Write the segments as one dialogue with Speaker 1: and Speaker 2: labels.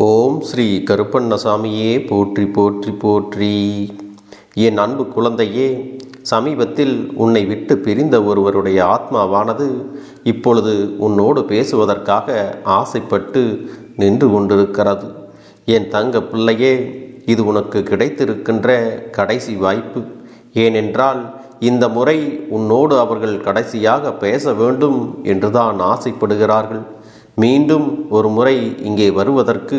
Speaker 1: ஓம் ஸ்ரீ கருப்பண்ணசாமியே போற்றி போற்றி போற்றி. என் அன்பு குழந்தையே, சமீபத்தில் உன்னை விட்டு பிரிந்த ஒருவருடைய ஆத்மாவானது இப்பொழுது உன்னோடு பேசுவதற்காக ஆசைப்பட்டு நின்று கொண்டிருக்கிறது. என் தங்க பிள்ளையே, இது உனக்கு கிடைத்திருக்கின்ற கடைசி வாய்ப்பு. ஏனென்றால் இந்த முறை உன்னோடு அவர்கள் கடைசியாக பேச வேண்டும் என்றுதான் ஆசைப்படுகிறார்கள். மீண்டும் ஒரு முறை இங்கே வருவதற்கு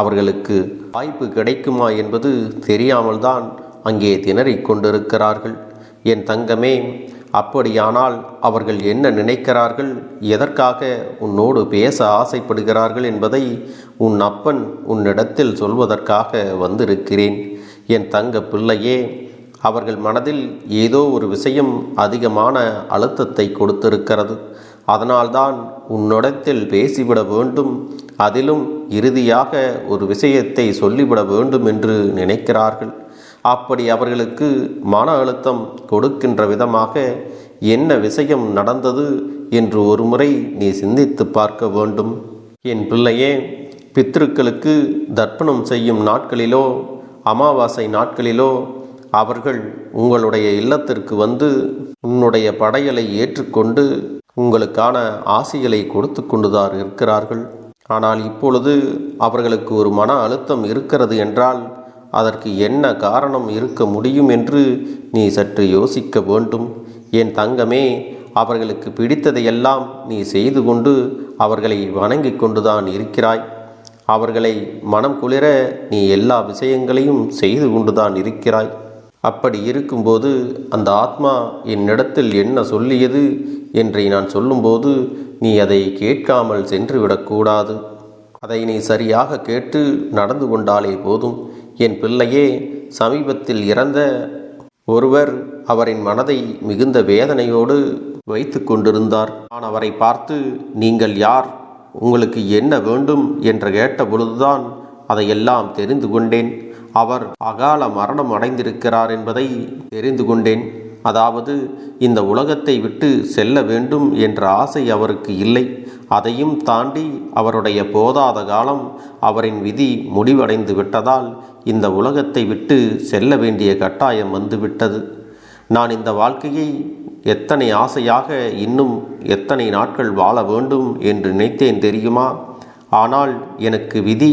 Speaker 1: அவர்களுக்கு வாய்ப்பு கிடைக்குமா என்பது தெரியாமல் தான் அங்கே திணறிக் கொண்டிருக்கிறார்கள். என் தங்கமே, அப்படியானால் அவர்கள் என்ன நினைக்கிறார்கள், எதற்காக உன்னோடு பேச ஆசைப்படுகிறார்கள் என்பதை உன் அப்பன் உன்னிடத்தில் சொல்வதற்காக வந்திருக்கிறேன். என் தங்க பிள்ளையே, அவர்கள் மனதில் ஏதோ ஒரு விஷயம் அதிகமான அழுத்தத்தை கொடுத்திருக்கிறது. அதனால்தான் உன்னிடத்தில் பேசிவிட வேண்டும், அதிலும் இறுதியாக ஒரு விஷயத்தை சொல்லிவிட வேண்டும் என்று நினைக்கிறார்கள். அப்படி அவர்களுக்கு மன அழுத்தம் கொடுக்கின்ற விதமாக என்ன விஷயம் நடந்தது என்று ஒரு முறை நீ சிந்தித்து பார்க்க வேண்டும். என் பிள்ளையே, பித்ருக்களுக்கு தர்ப்பணம் செய்யும் நாட்களிலோ அமாவாசை நாட்களிலோ அவர்கள் உங்களுடைய இல்லத்திற்கு வந்து உன்னுடைய படையலை ஏற்றுக்கொண்டு உங்களுக்கான ஆசிகளை கொடுத்து கொண்டுதான் இருக்கிறார்கள். ஆனால் இப்பொழுது அவர்களுக்கு ஒரு மன அழுத்தம் இருக்கிறது என்றால் அதற்கு என்ன காரணம் இருக்க முடியும் என்று நீ சற்று யோசிக்க வேண்டும். என் தங்கமே, அவர்களுக்கு பிடித்ததையெல்லாம் நீ செய்து கொண்டு அவர்களை வணங்கி கொண்டுதான் இருக்கிறாய். அவர்களை மனம் குளிர நீ எல்லா விஷயங்களையும் செய்து கொண்டுதான் இருக்கிறாய். அப்படி இருக்கும்போது அந்த ஆத்மா என்னிடத்தில் என்ன சொல்லியது என்று நான் சொல்லும்போது நீ அதை கேட்காமல் சென்று விடக்கூடாது. அதை நீ சரியாக கேட்டு நடந்து கொண்டாலே போதும். என் பிள்ளையே, சமீபத்தில் இறந்த ஒருவர் அவரின் மனதை மிகுந்த வேதனையோடு வைத்து கொண்டிருந்தார். நான் அவரை பார்த்து, நீங்கள் யார், உங்களுக்கு என்ன வேண்டும் என்று கேட்ட பொழுதுதான் அதையெல்லாம் தெரிந்து கொண்டேன். அவர் அகால மரணம் அடைந்திருக்கிறார் என்பதை தெரிந்து கொண்டேன். அதாவது இந்த உலகத்தை விட்டு செல்ல வேண்டும் என்ற ஆசை அவருக்கு இல்லை. அதையும் தாண்டி அவருடைய போதாத காலம் அவரின் விதி முடிவடைந்து விட்டதால் இந்த உலகத்தை விட்டு செல்ல வேண்டிய கட்டாயம் வந்துவிட்டது. நான் இந்த வாழ்க்கையை எத்தனை ஆசையாக இன்னும் எத்தனை நாட்கள் வாழ வேண்டும் என்று நினைத்தேன் தெரியுமா? ஆனால் எனக்கு விதி,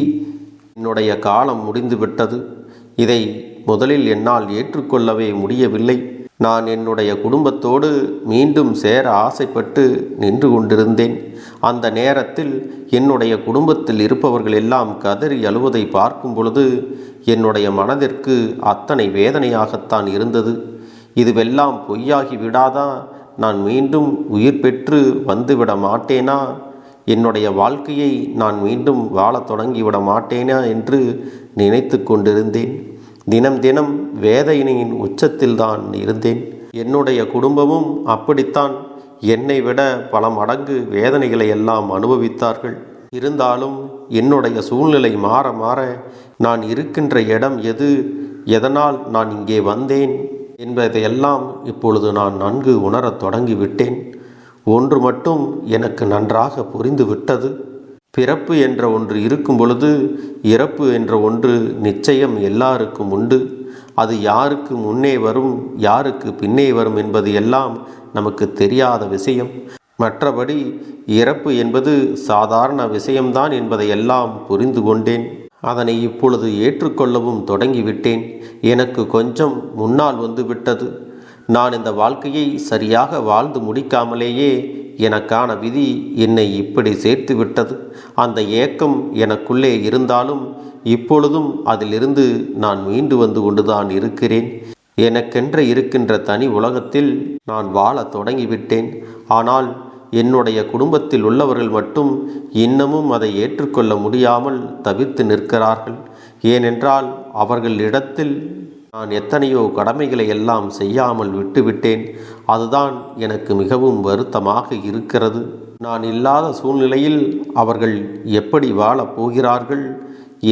Speaker 1: என்னுடைய காலம் முடிந்துவிட்டது. இதை முதலில் என்னால் ஏற்றுக்கொள்ளவே முடியவில்லை. நான் என்னுடைய குடும்பத்தோடு மீண்டும் சேர ஆசைப்பட்டு நின்று கொண்டிருந்தேன். அந்த நேரத்தில் என்னுடைய குடும்பத்தில் இருப்பவர்கள் எல்லாம் கதறி அழுவதை பார்க்கும் பொழுது என்னுடைய மனதிற்கு அத்தனை வேதனையாகத்தான் இருந்தது. இதுவெல்லாம் பொய்யாகி விடாதா? நான் மீண்டும் உயிர் பெற்று வந்துவிட மாட்டேனா? என்னுடைய வாழ்க்கையை நான் மீண்டும் வாழத் தொடங்கிவிட மாட்டேனா என்று நினைத்து கொண்டிருந்தேன். தினம் தினம் வேதனையின் உச்சத்தில் தான் இருந்தேன். என்னுடைய குடும்பமும் அப்படித்தான் என்னை விட பல மடங்கு வேதனைகளை எல்லாம் அனுபவித்தார்கள். இருந்தாலும் என்னுடைய சூழ்நிலை மாற மாற நான் இருக்கின்ற இடம் எது, எதனால் நான் இங்கே வந்தேன் என்பதையெல்லாம் இப்பொழுது நான் நன்கு உணரத் தொடங்கிவிட்டேன். ஒன்று மட்டும் எனக்கு நன்றாக புரிந்து விட்டது. பிறப்பு என்ற ஒன்று இருக்கும் பொழுது இறப்பு என்ற ஒன்று நிச்சயம் எல்லாருக்கும் உண்டு. அது யாருக்கு முன்னே வரும், யாருக்கு பின்னே வரும் என்பது எல்லாம் நமக்கு தெரியாத விஷயம். மற்றபடி இறப்பு என்பது சாதாரண விஷயம்தான் என்பதையெல்லாம் புரிந்து கொண்டேன். அதனை இப்பொழுது ஏற்றுக்கொள்ளவும் தொடங்கிவிட்டேன். எனக்கு கொஞ்சம் முன்னால் வந்துவிட்டது. நான் இந்த வாழ்க்கையை சரியாக வாழ்ந்து முடிக்காமலேயே எனக்கான விதி என்னை இப்படி சேர்த்து விட்டது. அந்த ஏக்கம் எனக்குள்ளே இருந்தாலும் இப்பொழுதும் அதிலிருந்து நான் மீண்டு வந்து கொண்டுதான் இருக்கிறேன். எனக்கென்று இருக்கின்ற தனி உலகத்தில் நான் வாழ தொடங்கிவிட்டேன். ஆனால் என்னுடைய குடும்பத்தில் உள்ளவர்கள் மட்டும் இன்னமும் அதை ஏற்றுக்கொள்ள முடியாமல் தவிர்த்து நிற்கிறார்கள். ஏனென்றால் அவர்களிடத்தில் நான் எத்தனையோ கடமைகளை எல்லாம் செய்யாமல் விட்டுவிட்டேன். அதுதான் எனக்கு மிகவும் வருத்தமாக இருக்கிறது. நான் இல்லாத சூழ்நிலையில் அவர்கள் எப்படி வாழப் போகிறார்கள்,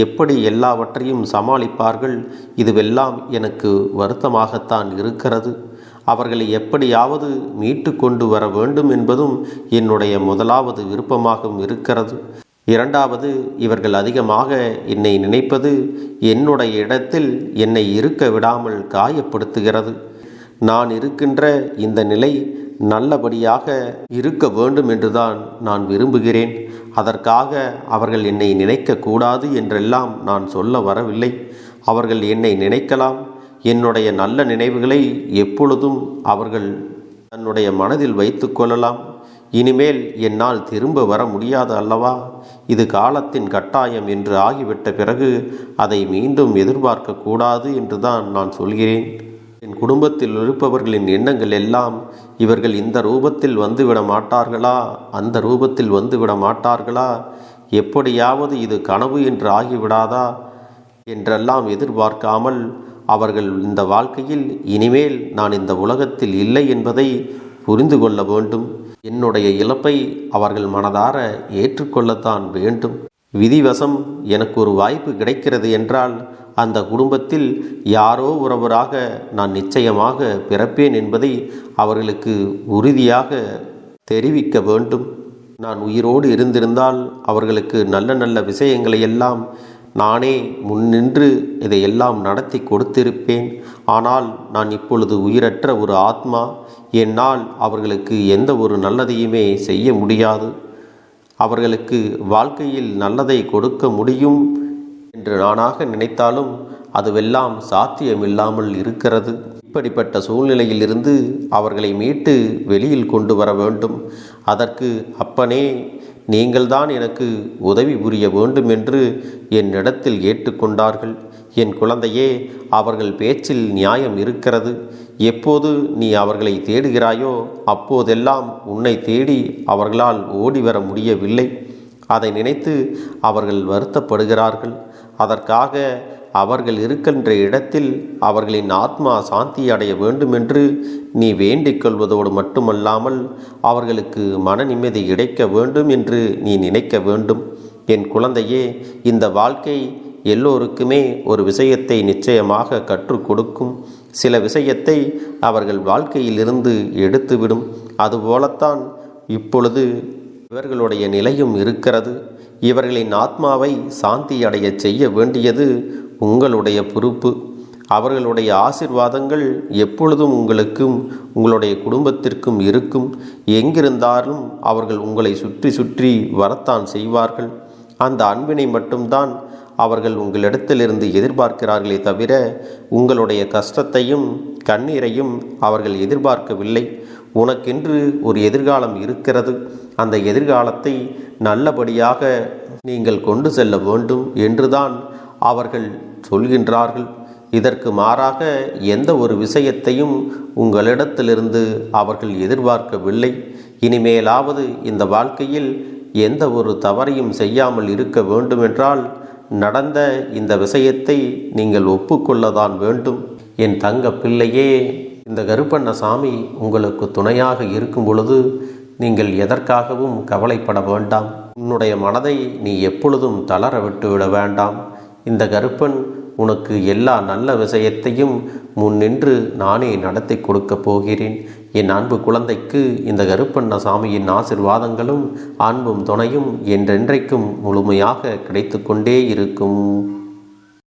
Speaker 1: எப்படி எல்லாவற்றையும் சமாளிப்பார்கள், இதுவெல்லாம் எனக்கு வருத்தமாகத்தான் இருக்கிறது. அவர்களை எப்படியாவது மீட்டு கொண்டு வர வேண்டும் என்பதும் என்னுடைய முதலாவது விருப்பமாகவும் இருக்கிறது. இரண்டாவது, இவர்கள் அதிகமாக என்னை நினைப்பது என்னுடைய இடத்தில் என்னை இருக்க விடாமல் காயப்படுத்துகிறது. நான் இருக்கின்ற இந்த நிலை நல்லபடியாக இருக்க வேண்டும் என்றுதான் நான் விரும்புகிறேன். அதற்காக அவர்கள் என்னை நினைக்கக்கூடாது என்றெல்லாம் நான் சொல்ல வரவில்லை. அவர்கள் என்னை நினைக்கலாம். என்னுடைய நல்ல நினைவுகளை எப்பொழுதும் அவர்கள் தன்னுடைய மனதில் வைத்து கொள்ளலாம். இனிமேல் என்னால் திரும்ப வர முடியாது அல்லவா? இது காலத்தின் கட்டாயம் என்று ஆகிவிட்ட பிறகு அதை மீண்டும் எதிர்பார்க்கக்கூடாது என்றுதான் நான் சொல்கிறேன். என் குடும்பத்தில் இருப்பவர்களின் எண்ணங்கள் எல்லாம், இவர்கள் இந்த ரூபத்தில் வந்துவிட மாட்டார்களா, அந்த ரூபத்தில் வந்துவிட மாட்டார்களா, எப்படியாவது இது கனவு என்று ஆகிவிடாதா என்றெல்லாம் எதிர்பார்க்காமல், அவர்கள் இந்த வாழ்க்கையில் இனிமேல் நான் இந்த உலகத்தில் இல்லை என்பதை புரிந்து கொள்ள வேண்டும். என்னுடைய இழப்பை அவர்கள் மனதார ஏற்றுக்கொள்ளத்தான் வேண்டும். விதிவசம் எனக்கு ஒரு வாய்ப்பு கிடைக்கிறது என்றால் அந்த குடும்பத்தில் யாரோ ஒருவராக நான் நிச்சயமாக பிறப்பேன் என்பதை அவர்களுக்கு உறுதியாக தெரிவிக்க வேண்டும். நான் உயிரோடு இருந்திருந்தால் அவர்களுக்கு நல்ல நல்ல விஷயங்களை எல்லாம் நானே முன்னின்று இதையெல்லாம் நடத்தி கொடுத்திருப்பேன். ஆனால் நான் இப்பொழுது உயிரற்ற ஒரு ஆத்மா. என்னால் அவர்களுக்கு எந்த ஒரு நல்லதையுமே செய்ய முடியாது. அவர்களுக்கு வாழ்க்கையில் நல்லதை கொடுக்க முடியும் என்று நானாக நினைத்தாலும் அதுவெல்லாம் சாத்தியமில்லாமல் இருக்கிறது. இப்படிப்பட்ட சூழ்நிலையிலிருந்து அவர்களை மீட்டு வெளியில் கொண்டு வர வேண்டும். அதற்கு அப்பனே, நீங்கள்தான் எனக்கு உதவி புரிய வேண்டும் என்று என்னிடத்தில் ஏற்றுக்கொண்டார்கள். என் குழந்தையே, அவர்கள் பேச்சில் நியாயம் இருக்கிறது. எப்போது நீ அவர்களை தேடுகிறாயோ அப்போதெல்லாம் உன்னை தேடி அவர்களால் ஓடிவர முடியவில்லை. அதை நினைத்து அவர்கள் வருத்தப்படுகிறார்கள். அதற்காக அவர்கள் இருக்கின்ற இடத்தில் அவர்களின் ஆத்மா சாந்தி அடைய வேண்டுமென்று நீ வேண்டிக் கொள்வதோடு மட்டுமல்லாமல் அவர்களுக்கு மன நிம்மதி கிடைக்க வேண்டும் என்று நீ நினைக்க வேண்டும். என் குழந்தையே, இந்த வாழ்க்கை எல்லோருக்குமே ஒரு விஷயத்தை நிச்சயமாக கற்றுக் கொடுக்கும். சில விஷயத்தை அவர்கள் வாழ்க்கையிலிருந்து எடுத்துவிடும். அதுபோலத்தான் இப்பொழுது இவர்களுடைய நிலையும் இருக்கிறது. இவர்களின் ஆத்மாவை சாந்தி அடைய செய்ய வேண்டியது உங்களுடைய பொறுப்பு. அவர்களுடைய ஆசீர்வாதங்கள் எப்பொழுதும் உங்களுக்கும் உங்களுடைய குடும்பத்திற்கும் இருக்கும். எங்கிருந்தாலும் அவர்கள் உங்களை சுற்றி சுற்றி வரத்தான் செய்வார்கள். அந்த அன்பினை மட்டும்தான் அவர்கள் உங்களிடத்திலிருந்து எதிர்பார்க்கிறார்களே தவிர உங்களுடைய கஷ்டத்தையும் கண்ணீரையும் அவர்கள் எதிர்பார்க்கவில்லை. உனக்கென்று ஒரு எதிர்காலம் இருக்கிறது. அந்த எதிர்காலத்தை நல்லபடியாக நீங்கள் கொண்டு செல்ல வேண்டும் என்றுதான் அவர்கள் சொல்கின்றார்கள். இதற்கு மாறாக எந்த ஒரு விஷயத்தையும் உங்களிடத்திலிருந்து அவர்கள் எதிர்பார்க்கவில்லை. இனிமேலாவது இந்த வாழ்க்கையில் எந்த ஒரு தவறையும் செய்யாமல் இருக்க வேண்டுமென்றால் நடந்த இந்த விஷயத்தை நீங்கள் ஒப்புக்கொள்ளதான் வேண்டும். என் தங்க பிள்ளையே, இந்த கருப்பண்ணசாமி உங்களுக்கு துணையாக இருக்கும் பொழுது நீங்கள் எதற்காகவும் கவலைப்பட வேண்டாம். உன்னுடைய மனதை நீ எப்பொழுதும் தளர விட்டுவிட வேண்டாம். இந்த கருப்பன் உனக்கு எல்லா நல்ல விஷயத்தையும் முன்னின்று நானே நடத்தி கொடுக்கப் போகிறேன். என் அன்பு குழந்தைக்கு இந்த கருப்பண்ணசாமியின் ஆசிர்வாதங்களும் அன்பும் துணையும் என்றென்றைக்கும் முழுமையாக கிடைத்து கொண்டே இருக்கும்.